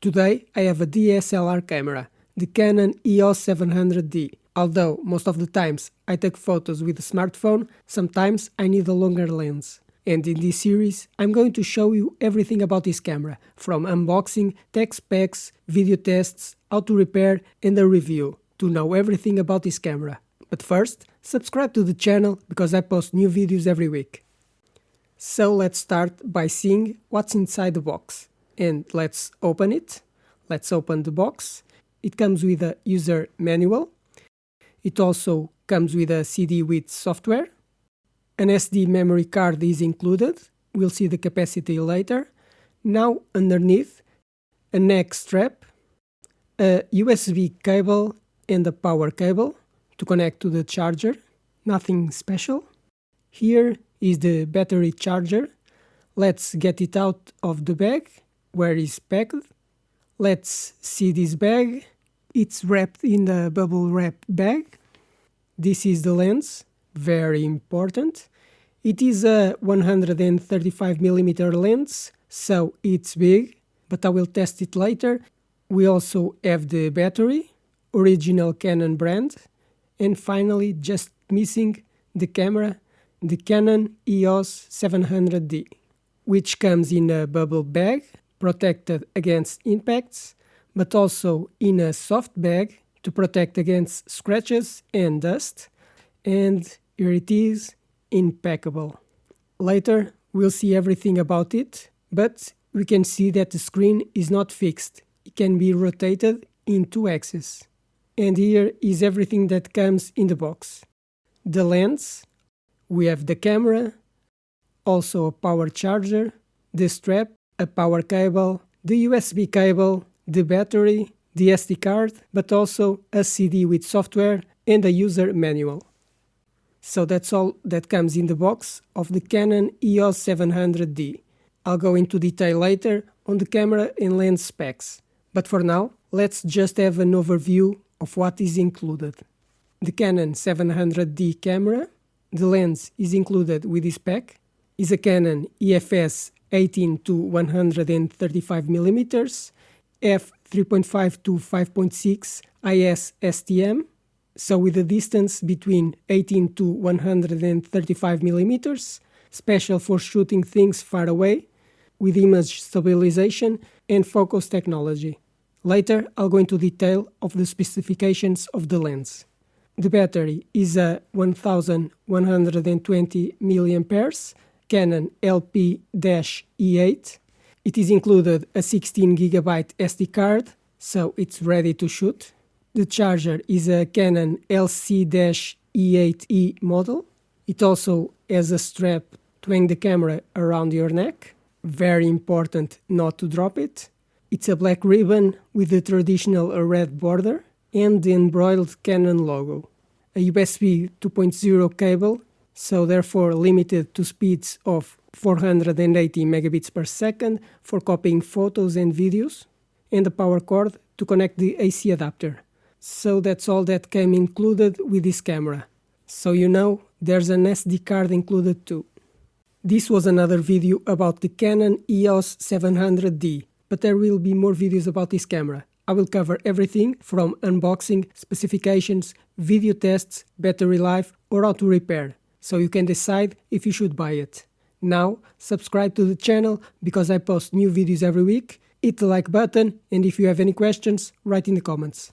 Today I have a DSLR camera, the Canon EOS 700D. Although most of the times I take photos with a smartphone, sometimes I need a longer lens. And in this series I'm going to show you everything about this camera, from unboxing, tech specs, video tests, how to repair and a review, to know everything about this camera. But first, subscribe to the channel because I post new videos every week. So let's start by seeing what's inside the box. And let's open it. Let's open the box. It comes with a user manual. It also comes with a CD with software. An SD memory card is included. We'll see the capacity later. Now underneath, a neck strap, a USB cable and a power cable to connect to the charger. Nothing special. Here is the battery charger. Let's get it out of the bag where it's packed. Let's see this bag. It's wrapped in a bubble wrap bag. This is the lens, very important. It is a 135mm lens, so it's big, but I will test it later. We also have the battery, original Canon brand, and finally, just missing the camera, the Canon EOS 700D, which comes in a bubble bag, protected against impacts, but also in a soft bag to protect against scratches and dust. And here it is, impeccable. Later we'll see everything about it, but we can see that the screen is not fixed. It can be rotated in 2 axes. And here is everything that comes in the box. The lens, we have the camera, also a power charger, the strap, a power cable, the USB cable, the battery, the SD card, but also a CD with software and a user manual. So that's all that comes in the box of the Canon EOS 700D. I'll go into detail later on the camera and lens specs. But for now, let's just have an overview of what is included. The Canon 700D camera, the lens is included with this pack, is a Canon EF-S 18 to 135mm, f3.5 to 5.6 IS STM, so with a distance between 18 to 135mm, special for shooting things far away, with image stabilization and focus technology. Later I'll go into detail of the specifications of the lens. The battery is a 1120 mAh Canon LP-E8. It is included a 16GB SD card, so it's ready to shoot. The charger is a Canon LC-E8E model. It also has a strap to hang the camera around your neck. Very important not to drop it. It's a black ribbon with the traditional red border and the embroidered Canon logo. A USB 2.0 cable, so therefore limited to speeds of 480 megabits per second for copying photos and videos, and a power cord to connect the AC adapter. So that's all that came included with this camera. So you know, there's an SD card included too. This was another video about the Canon EOS 700D, but there will be more videos about this camera. I will cover everything from unboxing, specifications, video tests, battery life, or how to repair, so you can decide if you should buy it. Now, subscribe to the channel because I post new videos every week, hit the like button, and if you have any questions, write in the comments.